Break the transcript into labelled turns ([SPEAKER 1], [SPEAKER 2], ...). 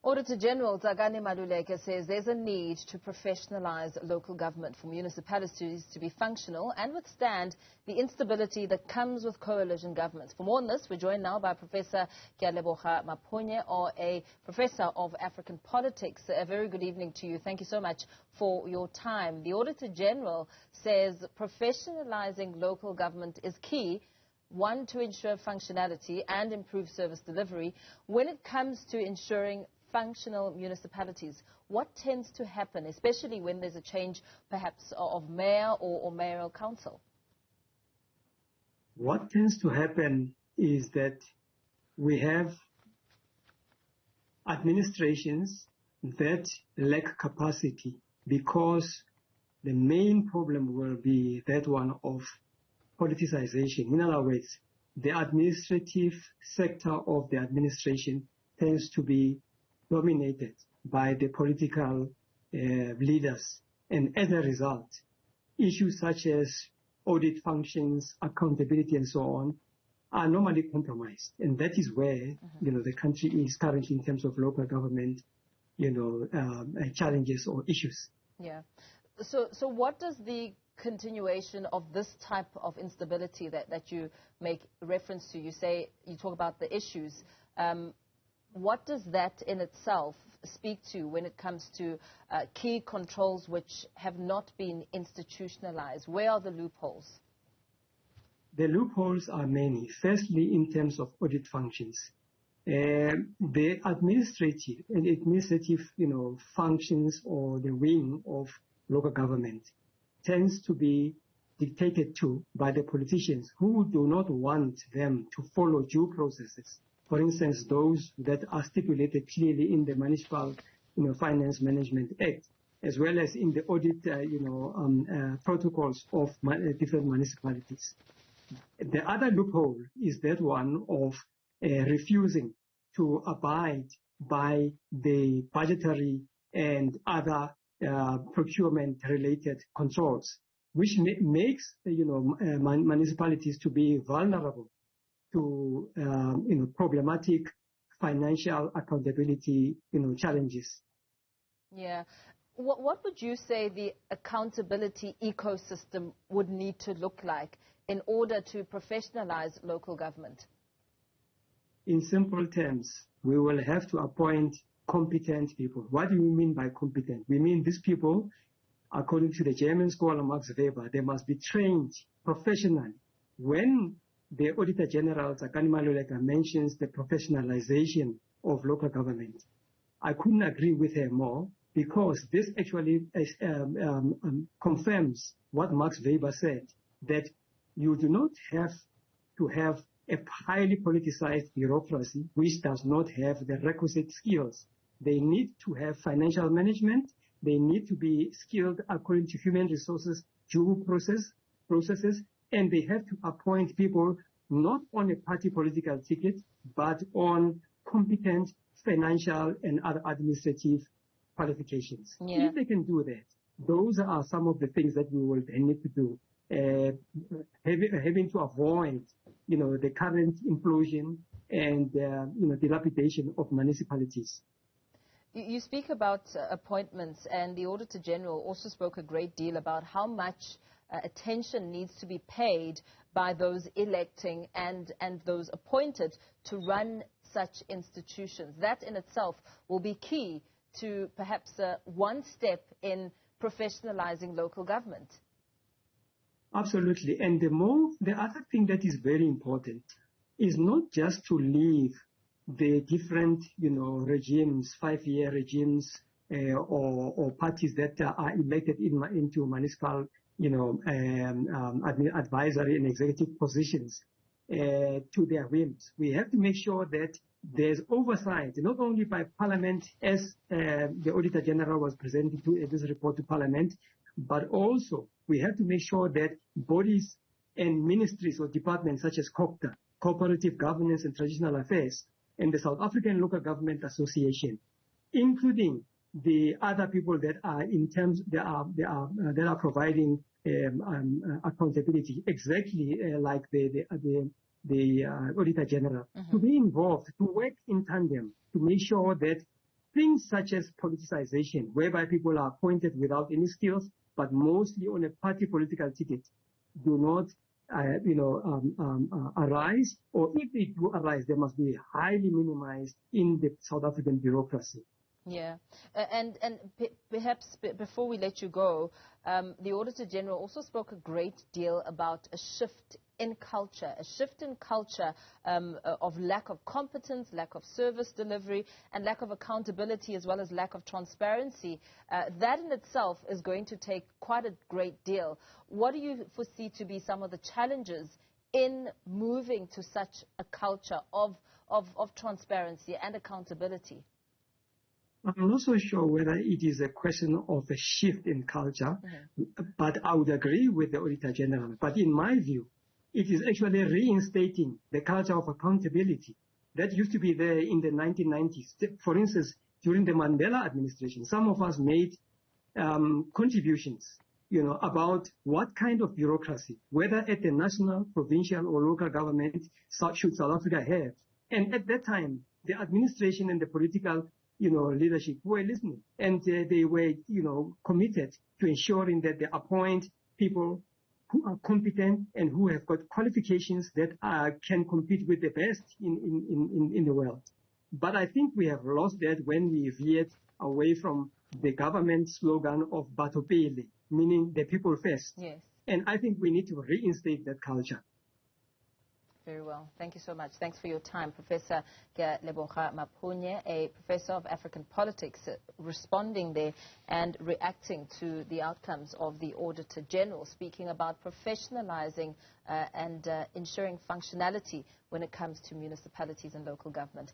[SPEAKER 1] Auditor General Tsakani Maluleke says there's a need to professionalize local government for municipalities to be functional and withstand the instability that comes with coalition governments. For more on this, we're joined now by Professor Kealeboga Maphunye, or a Professor of African Politics. A very good evening to you. Thank you so much for your time. The Auditor General says professionalizing local government is key, one, to ensure functionality and improve service delivery. When it comes to ensuring functional municipalities, what tends to happen, especially when there's a change perhaps of mayor or mayoral council?
[SPEAKER 2] What tends to happen is that we have administrations that lack capacity, because the main problem will be that one of politicization. In other words, the administrative sector of the administration tends to be dominated by the political leaders. And as a result, issues such as audit functions, accountability, and so on are normally compromised. And that is where, the country is currently in terms of local government, challenges or issues.
[SPEAKER 1] Yeah. So what does the continuation of this type of instability that you make reference to, you talk about the issues, what does that in itself speak to when it comes to key controls which have not been institutionalized? Where are the loopholes?
[SPEAKER 2] The loopholes are many. Firstly, in terms of audit functions. The administrative functions or the wing of local government tends to be dictated to by the politicians who do not want them to follow due processes. For instance, those that are stipulated clearly in the Municipal Finance Management Act, as well as in the audit protocols of different municipalities. The other loophole is that one of refusing to abide by the budgetary and other procurement-related controls, which makes municipalities to be vulnerable to problematic financial accountability challenges.
[SPEAKER 1] Yeah. What would you say the accountability ecosystem would need to look like in order to professionalize local government?
[SPEAKER 2] In simple terms, we will have to appoint competent people. What do we mean by competent? We mean these people, according to the German scholar Max Weber, they must be trained professionally. When the Auditor General Tsakani Maluleke mentions the professionalization of local government, I couldn't agree with her more, because this actually confirms what Max Weber said, that you do not have to have a highly politicized bureaucracy which does not have the requisite skills. They need to have financial management. They need to be skilled according to human resources due processes, and they have to appoint people not on a party political ticket, but on competent financial and other administrative qualifications.
[SPEAKER 1] Yeah.
[SPEAKER 2] If they can do that, those are some of the things that we will need to do. Having to avoid, the current implosion and, dilapidation of municipalities.
[SPEAKER 1] You speak about appointments, and the Auditor General also spoke a great deal about how much attention needs to be paid by those electing and those appointed to run such institutions. That in itself will be key to perhaps one step in professionalizing local government.
[SPEAKER 2] Absolutely. And the other thing that is very important is not just to leave the different, regimes, 5-year regimes, or parties that are elected into municipal, advisory and executive positions to their whims. We have to make sure that there's oversight, not only by Parliament, as the Auditor General was presenting this report to Parliament, but also we have to make sure that bodies and ministries or departments such as COGTA, Cooperative Governance and Traditional Affairs, and the South African Local Government Association, including the other people that are that are providing accountability, exactly like the Auditor General, to be involved, to work in tandem, to make sure that things such as politicization, whereby people are appointed without any skills, but mostly on a party political ticket, do not arise, or if they do arise, they must be highly minimized in the South African bureaucracy.
[SPEAKER 1] Yeah, and perhaps before we let you go, the Auditor General also spoke a great deal about a shift in culture, of lack of competence, lack of service delivery, and lack of accountability, as well as lack of transparency. That in itself is going to take quite a great deal. What do you foresee to be some of the challenges in moving to such a culture of transparency and accountability?
[SPEAKER 2] I'm not so sure whether it is a question of a shift in culture, but I would agree with the Auditor General. But in my view, it is actually reinstating the culture of accountability that used to be there in the 1990s. For instance, during the Mandela administration, some of us made contributions, about what kind of bureaucracy, whether at the national, provincial, or local government, should South Africa have. And at that time, the administration and the political leadership were listening, and they were, committed to ensuring that they appoint people who are competent and who have got qualifications that can compete with the best in the world. But I think we have lost that when we veered away from the government slogan of Batho Pele, meaning the people first.
[SPEAKER 1] Yes.
[SPEAKER 2] And I think we need to reinstate that culture.
[SPEAKER 1] Very well. Thank you so much. Thanks for your time. Professor Kealeboga Maphunye, a professor of African politics, responding there and reacting to the outcomes of the Auditor General, speaking about professionalizing and ensuring functionality when it comes to municipalities and local government.